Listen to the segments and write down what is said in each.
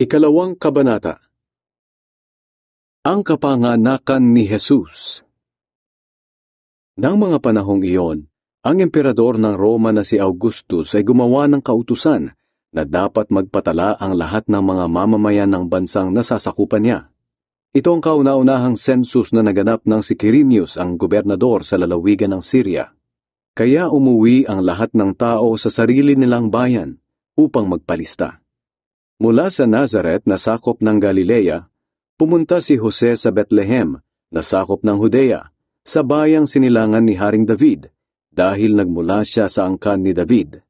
Ikalawang kabanata. Ang kapanganakan ni Jesus. Nang mga panahong iyon, ang emperador ng Roma na si Augustus ay gumawa ng kautusan na dapat magpatala ang lahat ng mga mamamayan ng bansang nasasakupan niya. Ito ang kauna-unahang census na naganap ng si Quirinius, ang gobernador sa lalawigan ng Syria. Kaya umuwi ang lahat ng tao sa sarili nilang bayan upang magpalista. Mula sa Nazareth na sakop ng Galilea, pumunta si Jose sa Bethlehem na sakop ng Judea, sa bayang sinilangan ni Haring David, dahil nagmula siya sa angkan ni David.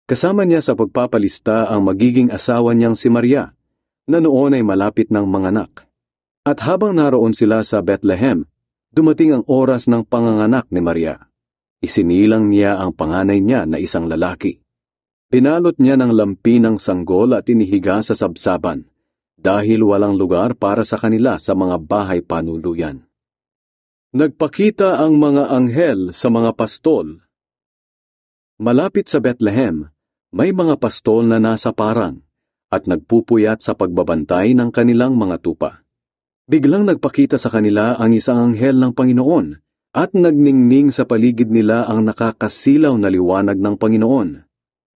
Kasama niya sa pagpapalista ang magiging asawa niyang si Maria, na noon ay malapit ng manganak. At habang naroon sila sa Bethlehem, dumating ang oras ng panganganak ni Maria. Isinilang niya ang panganay niya na isang lalaki. Pinalot niya ng lampi ng sanggol at inihiga sa sabsaban, dahil walang lugar para sa kanila sa mga bahay panuluyan. Nagpakita ang mga anghel sa mga pastol. Malapit sa Bethlehem, may mga pastol na nasa parang at nagpupuyat sa pagbabantay ng kanilang mga tupa. Biglang nagpakita sa kanila ang isang anghel ng Panginoon at nagningning sa paligid nila ang nakakasilaw na liwanag ng Panginoon.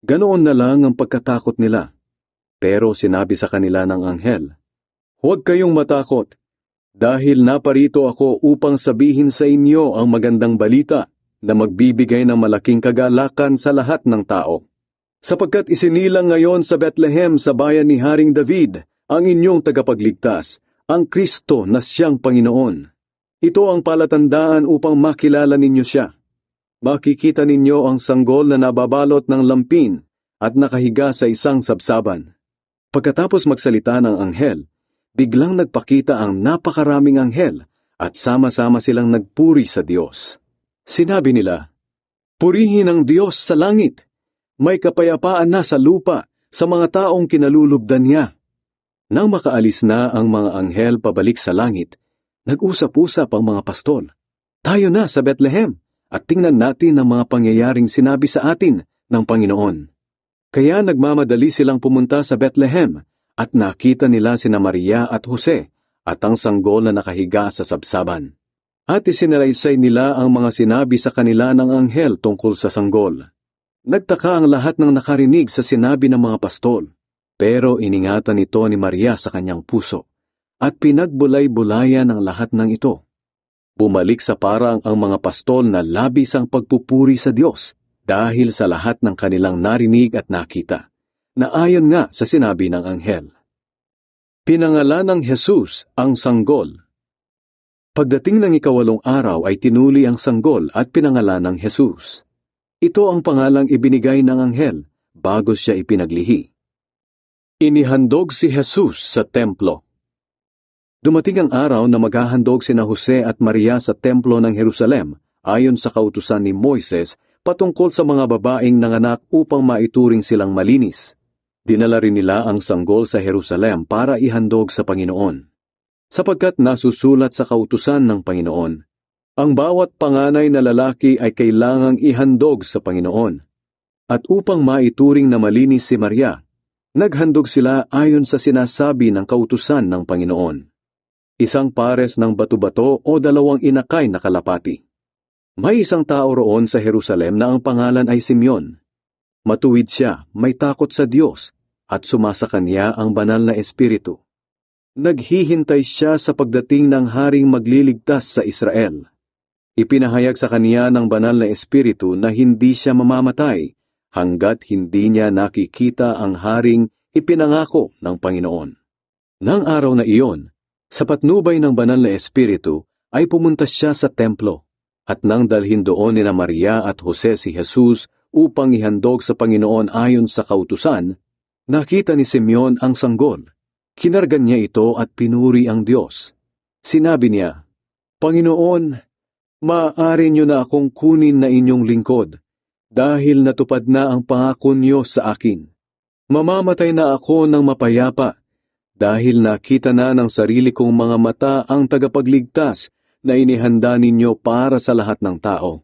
Ganoon na lang ang pagkatakot nila. Pero sinabi sa kanila ng anghel, "Huwag kayong matakot. Dahil naparito ako upang sabihin sa inyo ang magandang balita na magbibigay ng malaking kagalakan sa lahat ng tao. Sapagkat isinilang ngayon sa Bethlehem sa bayan ni Haring David ang inyong tagapagligtas, ang Kristo na siyang Panginoon. Ito ang palatandaan upang makilala ninyo siya. Makikita ninyo ang sanggol na nababalot ng lampin at nakahiga sa isang sabsaban." Pagkatapos magsalita ng anghel, biglang nagpakita ang napakaraming anghel at sama-sama silang nagpuri sa Diyos. Sinabi nila, "Purihin ang Diyos sa langit. May kapayapaan na sa lupa sa mga taong kinalulugdan niya." Nang makaalis na ang mga anghel pabalik sa langit, nag-usap-usap ang mga pastol. "Tayo na sa Bethlehem at tingnan natin ang mga pangyayaring sinabi sa atin ng Panginoon." Kaya nagmamadali silang pumunta sa Bethlehem at nakita nila sina Maria at Jose at ang sanggol na nakahiga sa sabsaban. At isinalaysay nila ang mga sinabi sa kanila ng anghel tungkol sa sanggol. Nagtaka ang lahat ng nakarinig sa sinabi ng mga pastol, pero iningatan ito ni Maria sa kanyang puso at pinagbulay-bulayan ang lahat ng ito. Bumalik sa parang ang mga pastol na labis ang pagpupuri sa Diyos dahil sa lahat ng kanilang narinig at nakita, na ayon nga sa sinabi ng anghel. Pinangalan ng Jesus ang sanggol. Pagdating ng ika-8 araw ay tinuli ang sanggol at pinangalan ng Jesus. Ito ang pangalang ibinigay ng anghel bago siya ipinaglihi. Inihandog si Jesus sa templo. Dumating ang araw na maghahandog sina Jose at Maria sa templo ng Jerusalem ayon sa kautusan ni Moises patungkol sa mga babaeng nanganak upang maituring silang malinis. Dinala rin nila ang sanggol sa Jerusalem para ihandog sa Panginoon. Sapagkat nasusulat sa kautusan ng Panginoon, ang bawat panganay na lalaki ay kailangang ihandog sa Panginoon. At upang maituring na malinis si Maria, naghandog sila ayon sa sinasabi ng kautusan ng Panginoon. Isang pares ng bato-bato o 2 inakay na kalapati. May isang tao roon sa Jerusalem na ang pangalan ay Simeon. Matuwid siya, may takot sa Diyos, at sumasa kanya ang banal na espiritu. Naghihintay siya sa pagdating ng haring magliligtas sa Israel. Ipinahayag sa kanya ng banal na espiritu na hindi siya mamamatay hanggat hindi niya nakikita ang haring ipinangako ng Panginoon. Nang araw na iyon, sa patnubay ng banal na espiritu ay pumunta siya sa templo. At nang dalhin doon nina Maria at Jose si Jesus upang ihandog sa Panginoon ayon sa kautusan, nakita ni Simeon ang sanggol. Kinargan niya ito at pinuri ang Diyos. Sinabi niya, "Panginoon, maaari niyo na akong kunin na inyong lingkod, dahil natupad na ang pangako niyo sa akin. Mamamatay na ako ng mapayapa, dahil nakita na ng sarili kong mga mata ang tagapagligtas na inihanda ninyo para sa lahat ng tao.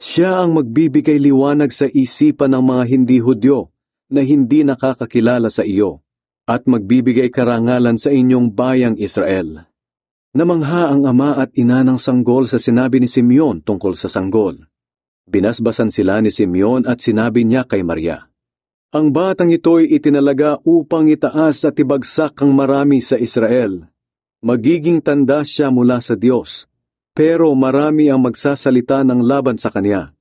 Siya ang magbibigay liwanag sa isipan ng mga hindi Hudyo na hindi nakakakilala sa iyo, at magbibigay karangalan sa inyong bayang Israel. Namangha ang ama at ina ng sanggol sa sinabi ni Simeon tungkol sa sanggol. Binasbasan sila ni Simeon at sinabi niya kay Maria, "Ang batang ito'y itinalaga upang itaas at ibagsak ang marami sa Israel. Magiging tanda siya mula sa Diyos, pero marami ang magsasalita ng laban sa kanya.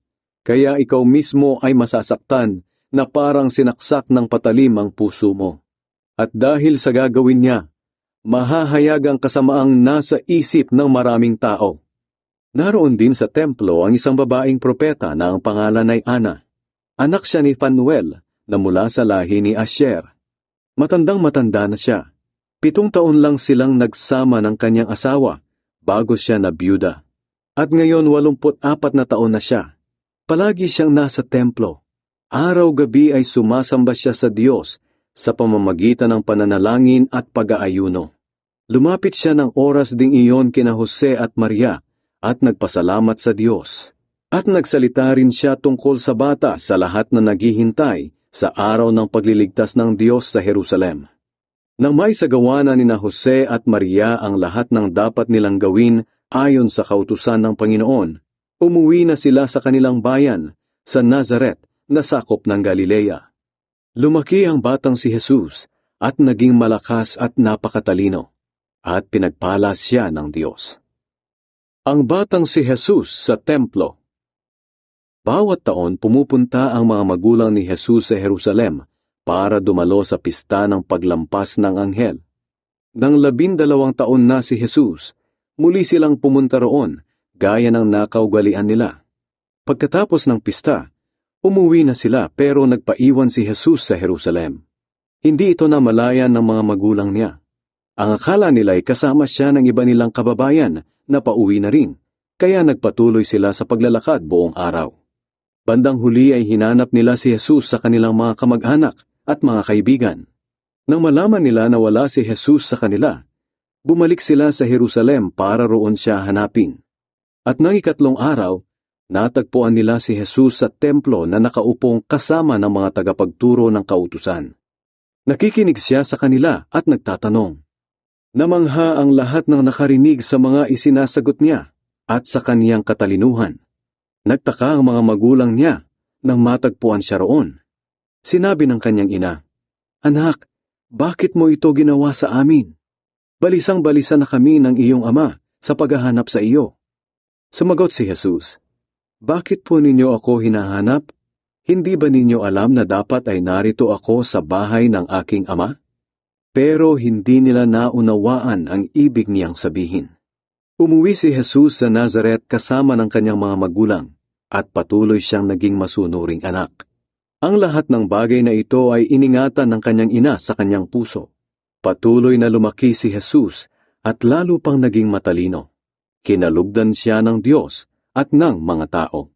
Kaya ikaw mismo ay masasaktan na parang sinaksak ng patalim ang puso mo. At dahil sa gagawin niya, mahahayag ang kasamaang nasa isip ng maraming tao." Naroon din sa templo ang isang babaeng propeta na ang pangalan ay Ana. Anak siya ni Phanuel na mula sa lahi ni Asher. Matandang-matanda na siya. 7 taon lang silang nagsama ng kanyang asawa bago siya na byuda. At ngayon 84 na taon na siya. Palagi siyang nasa templo. Araw-gabi ay sumasamba siya sa Diyos sa pamamagitan ng pananalangin at pag-aayuno. Lumapit siya ng oras ding iyon kina Jose at Maria at nagpasalamat sa Diyos. At nagsalita rin siya tungkol sa bata sa lahat na naghihintay sa araw ng pagliligtas ng Diyos sa Jerusalem. Nang may sagawa na nina Jose at Maria ang lahat ng dapat nilang gawin ayon sa kautusan ng Panginoon, umuwi na sila sa kanilang bayan sa Nazaret na sakop ng Galilea. Lumaki ang batang si Jesus at naging malakas at napakatalino, at pinagpala siya ng Diyos. Ang batang si Jesus sa templo. Bawat taon pumupunta ang mga magulang ni Jesus sa Jerusalem para dumalo sa pista ng paglampas ng anghel. Nang 12 taon na si Jesus, muli silang pumunta roon gaya ng nakaugalian nila. Pagkatapos ng pista, umuwi na sila pero nagpaiwan si Jesus sa Jerusalem. Hindi ito namalayan ng mga magulang niya. Ang akala nila ay kasama siya ng iba nilang kababayan na pauwi na rin, kaya nagpatuloy sila sa paglalakad buong araw. Bandang huli ay hinanap nila si Jesus sa kanilang mga kamag-anak at mga kaibigan. Nang malaman nila na wala si Jesus sa kanila, bumalik sila sa Jerusalem para roon siya hanapin. At nang 3 araw, natagpuan nila si Jesus sa templo na nakaupong kasama ng mga tagapagturo ng kautusan. Nakikinig siya sa kanila at nagtatanong. Namangha ang lahat ng nakarinig sa mga isinasagot niya at sa kaniyang katalinuhan. Nagtaka ang mga magulang niya nang matagpuan siya roon. Sinabi ng kanyang ina, "Anak, bakit mo ito ginawa sa amin? Balisang-balisa na kami ng iyong ama sa paghahanap sa iyo." Sumagot si Jesus, "Bakit po ninyo ako hinahanap? Hindi ba ninyo alam na dapat ay narito ako sa bahay ng aking ama?" Pero hindi nila naunawaan ang ibig niyang sabihin. Umuwi si Jesus sa Nazaret kasama ng kanyang mga magulang at patuloy siyang naging masunuring anak. Ang lahat ng bagay na ito ay iningatan ng kanyang ina sa kanyang puso. Patuloy na lumaki si Jesus at lalo pang naging matalino. Kinalugdan siya ng Diyos at ng mga tao.